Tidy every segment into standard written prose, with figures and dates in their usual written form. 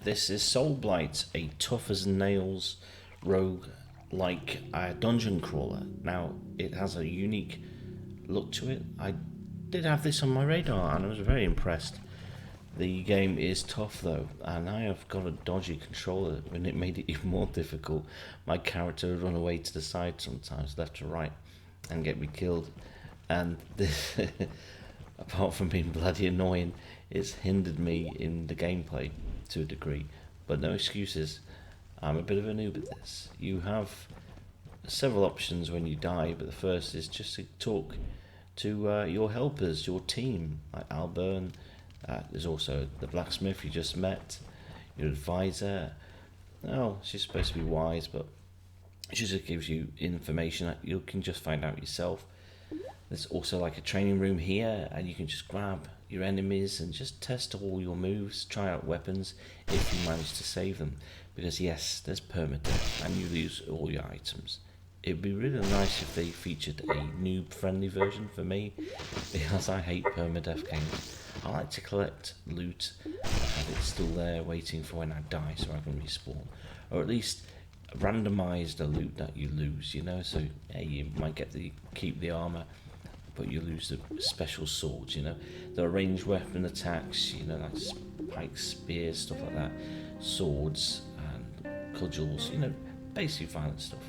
This is Soulblight, a tough as nails rogue like a dungeon crawler. Now, it has a unique look to it. I did have this on my radar and I was very impressed. The game is tough though, and I have got a dodgy controller and it made it even more difficult. My character would run away to the side sometimes, left to right, and get me killed. And this, apart from being bloody annoying, it's hindered me in the gameplay to a degree. But no excuses. I'm a bit of a noob at this. You have several options when you die, but the first is just to talk to your helpers, your team, like Alburn. There's also the blacksmith you just met, your advisor. Oh, she's supposed to be wise, but she just gives you information that you can just find out yourself. There's also like a training room here, and you can just grab your enemies and just test all your moves, try out weapons if you manage to save them. Because yes, there's permadeath and you lose all your items. It'd be really nice if they featured a noob-friendly version for me, because I hate permadeath games. I like to collect loot and it's still there waiting for when I die so I can respawn. Or at least randomise the loot that you lose, you know, so yeah, you might keep the armour, but you lose the special swords, you know. The ranged weapon attacks, you know, like spikes, spears, stuff like that, swords and cudgels, you know, basic violent stuff.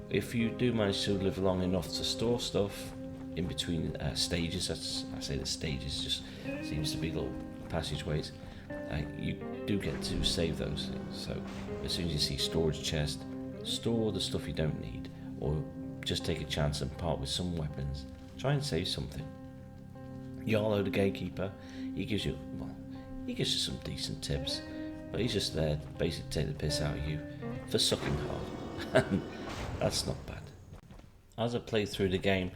If you do manage to live long enough to store stuff in between stages, I say the stages just seems to be little passageways, you do get to save those things. So as soon as you see storage chest, store the stuff you don't need, or just take a chance and part with some weapons. Try and save something. Yarlo the gatekeeper, he gives you some decent tips, but he's just there to basically take the piss out of you for sucking hard. And that's not bad. As I played through the game,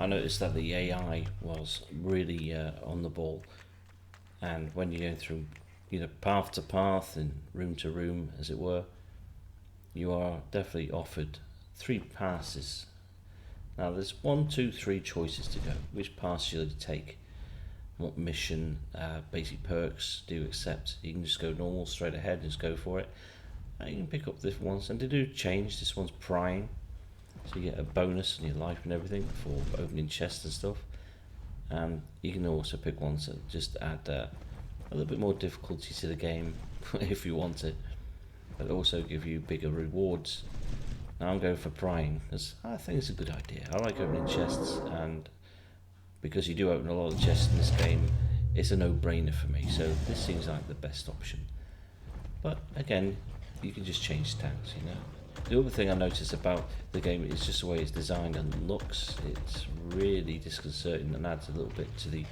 I noticed that the AI was really on the ball, and when you're going through path to path and room to room, as it were, you are definitely offered 3 passes. Now there's 1, 2, 3 choices to go. Which pass should you take? What mission, basic perks do you accept? You can just go normal, straight ahead, and just go for it. You can pick up this ones, and they do change. This one's prying, so you get a bonus on your life and everything for opening chests and stuff. You can also pick ones that just add a little bit more difficulty to the game if you want it, but also give you bigger rewards. Now I'm going for prying because I think it's a good idea. I like opening chests, and because you do open a lot of chests in this game, it's a no-brainer for me, so this seems like the best option. But again, you can just change tags, you know. The other thing I noticed about the game is just the way it's designed and looks. It's really disconcerting and adds a little bit to the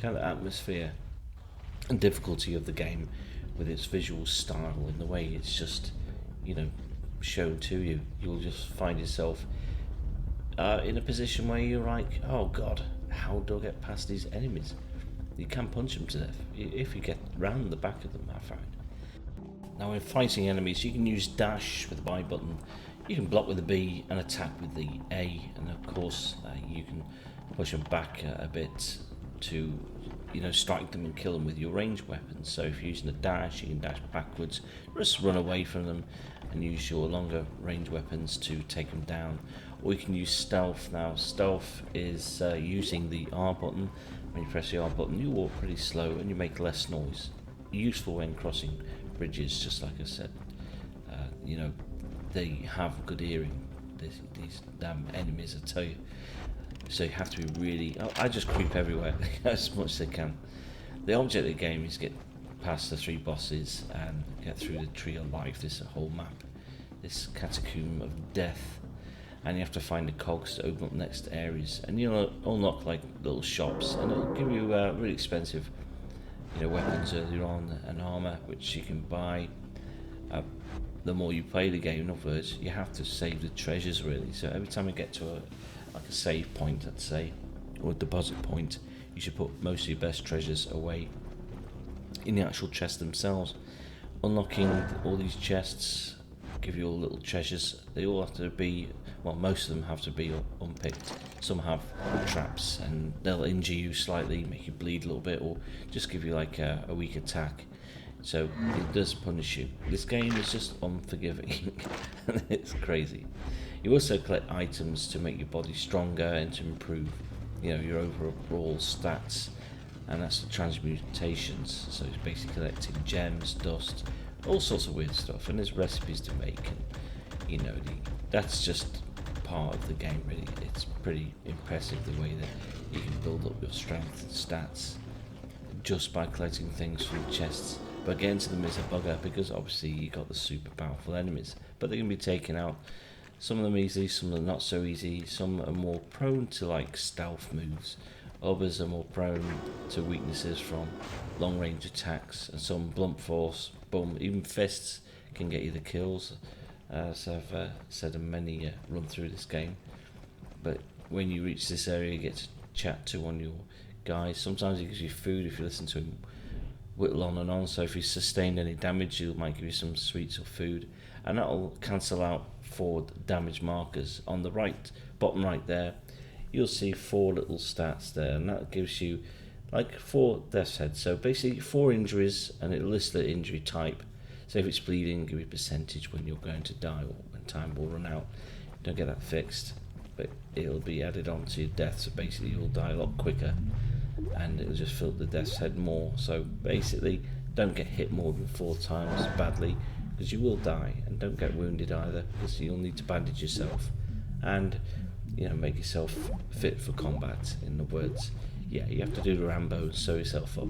kind of atmosphere and difficulty of the game with its visual style and the way it's just, shown to you. You'll just find yourself in a position where you're like, oh god, how do I get past these enemies? You can punch them to death if you get round the back of them, I found. Now when fighting enemies, you can use dash with the Y button, you can block with the B and attack with the A, and of course you can push them back a bit to strike them and kill them with your ranged weapons. So if you're using the dash, you can dash backwards, just run away from them and use your longer range weapons to take them down. Or you can use stealth. Now stealth is using the R button. When you press the R button, you walk pretty slow and you make less noise. Useful when crossing bridges, just like I said. They have good hearing, these damn enemies, I tell you. So you have to be really... I just creep everywhere as much as I can. The object of the game is get past the 3 bosses and get through the tree of life, this whole map, this catacomb of death, and you have to find the cogs to open up next areas, and you'll unlock like little shops, and it'll give you really expensive weapons earlier on and armor which you can buy. The more you play the game, in other words, you have to save the treasures really. So every time you get to a save point, let's say, or a deposit point, you should put most of your best treasures away in the actual chests themselves. Unlocking all these chests give you all little treasures. They all have to be, well, most of them have to be unpicked. Some have traps and they'll injure you slightly, make you bleed a little bit, or just give you like a weak attack. so it does punish you. This game is just unforgiving. It's crazy. You also collect items to make your body stronger and to improve, your overall stats, and that's the transmutations. So it's basically collecting gems, dust, all sorts of weird stuff, and there's recipes to make, and that's just part of the game. Really, it's pretty impressive the way that you can build up your strength and stats just by collecting things from the chests. But getting to them is a bugger, because obviously you got the super powerful enemies, but they can be taken out. Some of them easy, some of them not so easy. Some are more prone to like stealth moves, others are more prone to weaknesses from long range attacks, and some blunt force, boom, even fists can get you the kills. So I've said in many run through this game. But when you reach this area, you get to chat to one of your guys. Sometimes he gives you food if you listen to him whittle on and on. So if you sustained any damage, he might give you some sweets or food, and that'll cancel out 4 damage markers. On the bottom right there, you'll see 4 little stats there, and that gives you like 4 death's heads. So basically 4 injuries, and it'll list the injury type. So if it's bleeding, give you a percentage when you're going to die or when time will run out. Don't get that fixed, but it'll be added on to your death. So basically you'll die a lot quicker, and it'll just fill the death's head more. So basically don't get hit more than 4 times badly, because you will die, and don't get wounded either, because you'll need to bandage yourself and make yourself fit for combat. In the words, you have to do the Rambo and sew yourself up.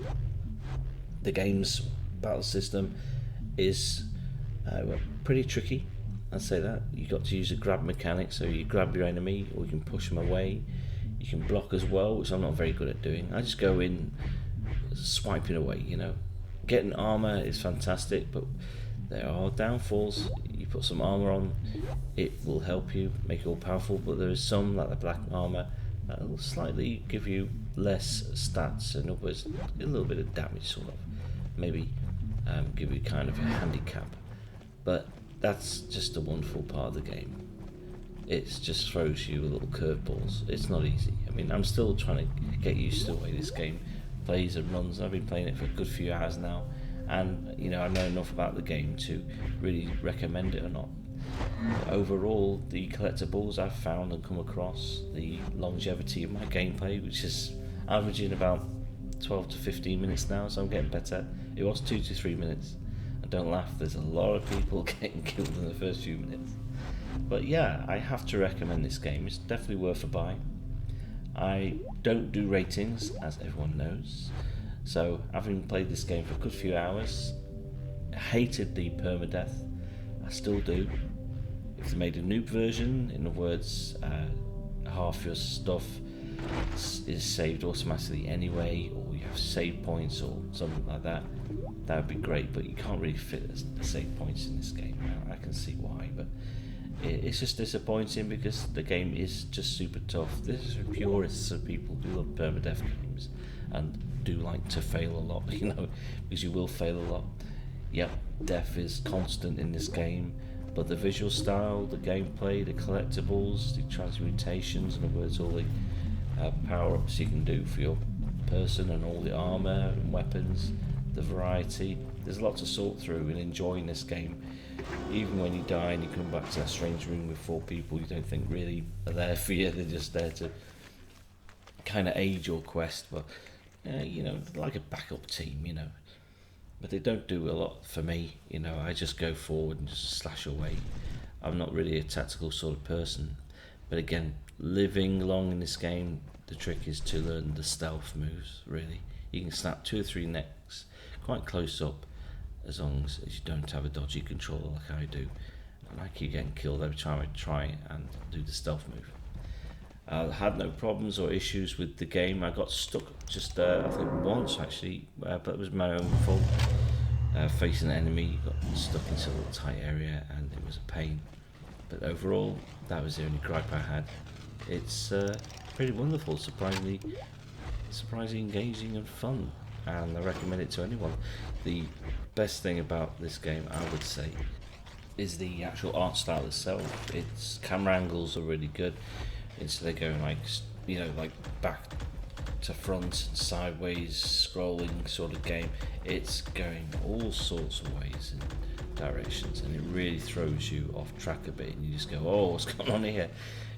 The game's battle system is pretty tricky, I'd say that. You got to use a grab mechanic, so you grab your enemy or you can push them away. You can block as well, which I'm not very good at doing. I just go in swiping away. Getting armor is fantastic, but there are downfalls. You put some armor on, it will help you make you all powerful, but there is some, like the black armor, that will slightly give you less stats, in other words, a little bit of damage, sort of, maybe give you kind of a handicap. But that's just a wonderful part of the game. It just throws you little curveballs. It's not easy. I mean, I'm still trying to get used to the way this game plays and runs. I've been playing it for a good few hours now, and I know enough about the game to really recommend it or not. But overall, the collectibles I've found and come across, the longevity of my gameplay, which is averaging about 12 to 15 minutes now, so I'm getting better. It was 2 to 3 minutes. And don't laugh, there's a lot of people getting killed in the first few minutes. But yeah, I have to recommend this game. It's definitely worth a buy. I don't do ratings, as everyone knows. So, having played this game for a good few hours, I hated the permadeath. I still do. If they made a noob version, in other words, half your stuff is saved automatically anyway, or you have save points or something like that, that would be great. But you can't really fit the save points in this game now. I can see why, but it's just disappointing, because the game is just super tough. This is for purists of people who love permadeath games and do like to fail a lot, because you will fail a lot. Yep, death is constant in this game, but the visual style, the gameplay, the collectibles, the transmutations, in other words, all the power-ups you can do for your person, and all the armor and weapons, the variety. There's a lot to sort through in enjoying this game. Even when you die and you come back to that strange room with 4 people you don't think really are there for you, they're just there to kind of aid your quest, but like a backup team, but they don't do a lot for me. I just go forward and just slash away. I'm not really a tactical sort of person, but again, living long in this game, the trick is to learn the stealth moves. Really, you can snap 2 or 3 necks quite close up, as long as you don't have a dodgy controller like I do, and I keep getting killed every time I try and do the stealth move. I had no problems or issues with the game. I got stuck just I think once actually, but it was my own fault. Facing an enemy, got stuck into a little tight area, and it was a pain. But overall, that was the only gripe I had. It's pretty wonderful, surprisingly engaging and fun, and I recommend it to anyone. The best thing about this game, I would say, is the actual art style itself. Its camera angles are really good. Instead of going like back to front and sideways scrolling sort of game, it's going all all sorts of ways and directions, and it really throws you off track a bit, and you just go, oh, what's going on here?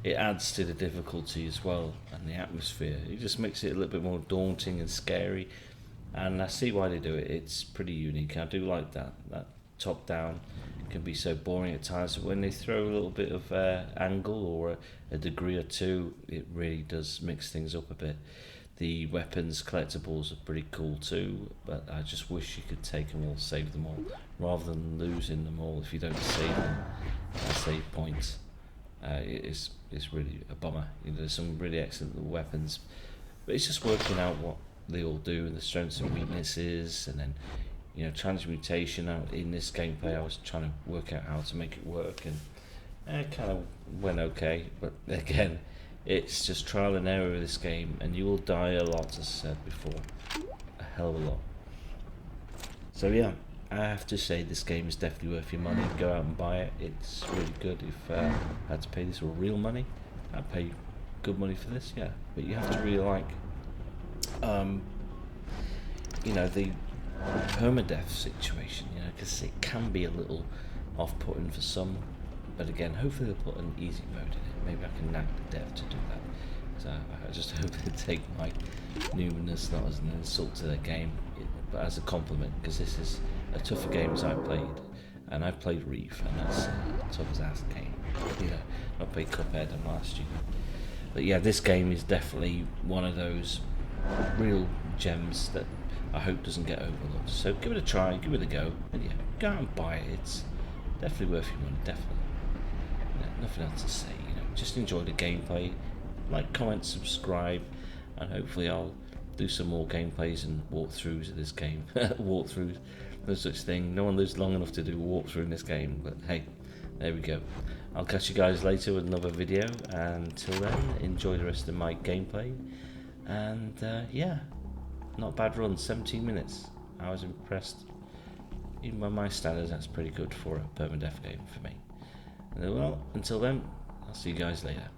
It adds to the difficulty as well, and the atmosphere. It just makes it a little bit more daunting and scary, and I see why they do it. It's pretty unique. I do like that top down can be so boring at times, but when they throw a little bit of angle or a degree or two, it really does mix things up a bit. The weapons collectibles are pretty cool too, but I just wish you could take them all, save them all, rather than losing them all if you don't save them at save points. It's really a bummer. You know, there's some really excellent little weapons, but it's just working out what they all do and the strengths and weaknesses, and then, you know, transmutation. Out in this gameplay, I was trying to work out how to make it work, and it kind of went okay. But again, it's just trial and error with this game, and you will die a lot, as I said before, a hell of a lot. So yeah, I have to say this game is definitely worth your money. Go out and buy it. It's really good. If I had to pay this with real money, I'd pay good money for this, yeah. But you have to really like, you know, the permadeath situation, you know, because it can be a little off-putting for some. But again, hopefully they'll put an easy mode in it. Maybe I can nag the dev to do that. So I just hope they take my newness not as an insult to their game, but as a compliment, because this is a tougher game as I've played. And I've played Reef, and that's a tough as ass game. You know, I played Cuphead and last year. But yeah, this game is definitely one of those real gems that I hope doesn't get overlooked. So give it a try, give it a go, and yeah, go out and buy it. It's definitely worth your money, definitely. Nothing else to say, you know, just enjoy the gameplay, like, comment, subscribe, and hopefully I'll do some more gameplays and walkthroughs of this game. Walkthroughs, no such thing. No one lives long enough to do a walkthrough in this game, but hey, there we go. I'll catch you guys later with another video, and until then, enjoy the rest of my gameplay, and yeah, not a bad run, 17 minutes. I was impressed. Even by my standards, that's pretty good for a permadeath game for me. Well, until then, I'll see you guys later.